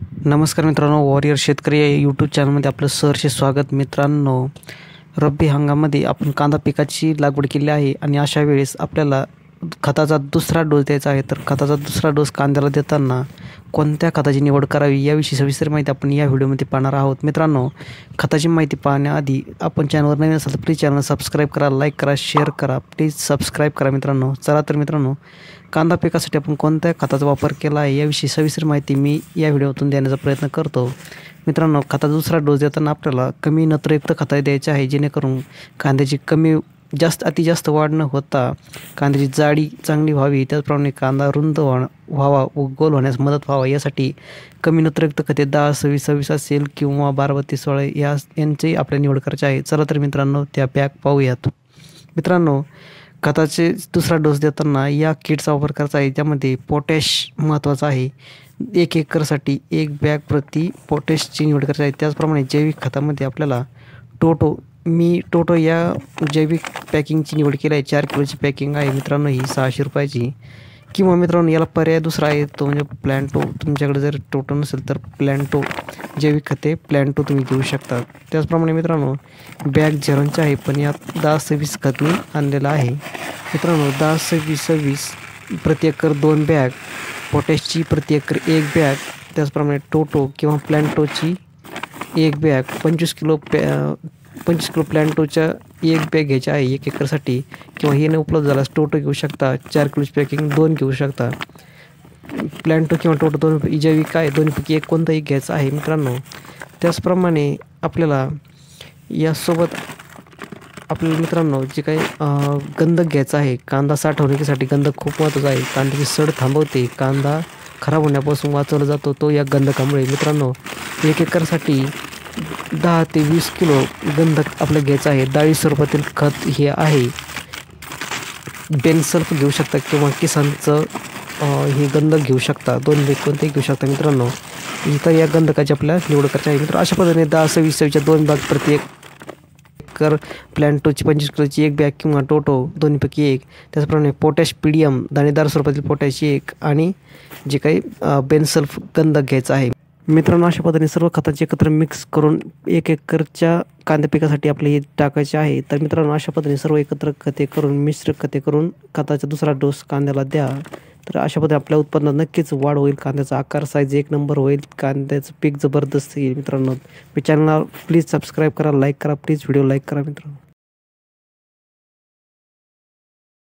नमस्कार मित्रांनो, वॉरियर शेतकरी या यूट्यूब चॅनलमध्ये आपलं सहर्ष स्वागत. मित्रांनो, रब्बी हंगामामध्ये आपण कांदा पिकाची लागवड केली आहे आणि अशा वेळेस आपल्याला खताचा दुसरा डोस द्यायचा आहे. तर खताचा दुसरा डोस कांद्याला देताना कोणत्या खताची निवड करावी याविषयी सविस्तर माहिती आपण या व्हिडिओमध्ये पाहणार आहोत. मित्रांनो, खताची माहिती पाहण्याआधी आपण चॅनलवर नवीन असाल तर प्लीज चॅनल सबस्क्राईब करा, लाईक करा, शेअर करा. प्लीज सबस्क्राईब करा मित्रांनो. चला तर मित्रांनो, कांदा पिकासाठी आपण कोणत्या खताचा वापर केला आहे याविषयी सविस्तर माहिती मी या व्हिडिओतून देण्याचा प्रयत्न करतो. मित्रांनो, खताचा दुसरा डोस देताना आपल्याला कमी नत्रयुक्त खते द्यायचे आहे, जेणेकरून कांद्याची अति जास्त वाढ न होता कांद्याची जाडी चांगली व्हावी. त्याचप्रमाणे कांदा रुंद व्हावा व गोल होण्यास मदत व्हावा यासाठी कमी नत्रयुक्त खते 10-26-26 असेल किंवा 12-32-16 यांची आपल्याला निवड करायची आहे. चला तर मित्रांनो, त्या पॅक पाहूयात. मित्रांनो, खताचे दुसरा डोस देताना या किटचा वापर करायचा आहे, ज्यामध्ये पोटॅश महत्त्वाचा आहे. 1 एकरसाठी 1 बॅग प्रति पोटॅशची निवड करायची आहे. त्याचप्रमाणे जैविक खतामध्ये आपल्याला टोटो या जैविक पॅकिंगची निवड केली आहे. 4 किलोची पॅकिंग आहे मित्रांनो, ही 600 रुपयाची. किंवा मित्रांनो, याला पर्याय दुसरा आहे, तो म्हणजे प्लॅन्टो. तुमच्याकडे जर टोटो नसेल तर प्लॅन्टो जैविक खते प्लॅन्टो तुम्ही घेऊ शकता. त्याचप्रमाणे मित्रांनो, बॅग झेरॉनचे आहे, पण यात 10-26 खत मी आणलेलं आहे. मित्रांनो, 10-26-26 प्रति एकर 2 बॅग, पोटॅशची प्रति एकर 1 बॅग, त्याचप्रमाणे टोटो किंवा प्लॅन्टोची 1 बॅग, 25 किलो प्लॅन्टोच्या 1 बॅग घ्यायची आहे 1 एकरसाठी. किंवा हे न उपलब्ध झाल्यास टोटो घेऊ शकता. 4 किलोची पॅकिंग 2 घेऊ शकता. प्लॅन्टो किंवा टोटो दोन जैविक आहे, दोन्हीपैकी एक कोणताही घ्यायचं आहे मित्रांनो. त्याचप्रमाणे आपल्याला यासोबत मित्रांनो जे काही गंधक घ्यायचा आहे. कांदा साठवणुकीसाठी गंधक खूप महत्त्वाचा आहे. कांद्याची सड थांबवते, कांदा खराब होण्यापासून वाचवला जातो तो या गंधकामुळे. मित्रांनो, 1 एकरसाठी 10 ते 20 किलो गंधक आपल्याला घ्यायचं आहे. 40 स्वरूपातील खत हे आहे. बेनसल्फ घेऊ शकता किंवा किसानचं हे गंधक घेऊ शकता. दोन्हीपैकी कोणतेही घेऊ शकता मित्रांनो. इथं या गंधकाची आपल्याला निवड करायची आहे. मित्रांनो, अशा पद्धतीने 10-26-26च्या 2 बॅग प्रति एकर, प्लॅन्टोची 25 किलोची 1 बॅग किंवा टोटो दोन्हीपैकी 1. त्याचप्रमाणे पोटॅश पीडीएम दाणेदार स्वरूपातील पोटॅश 1 आणि जे काही बेनसल्फ गंधक घ्यायचं आहे. मित्रांनो, अशा पद्धतीने सर्व खतांचे एकत्र मिक्स करून 1 एकरच्या कांदा पिकासाठी आपले हे टाकायचे आहे. तर मित्रांनो, अशा पद्धतीने सर्व एकत्र खते करून मिश्र खते करून खताचा दुसरा डोस कांद्याला द्या. तर अशा पद्धतीने आपल्या उत्पन्नात नक्कीच वाढ होईल. कांद्याचा आकार साईज 1 नंबर होईल. कांद्याचं पीक जबरदस्त येईल. मित्रांनो, मी चॅनलला प्लीज सबस्क्राईब करा, लाईक करा, प्लीज व्हिडिओ लाईक करा मित्रांनो.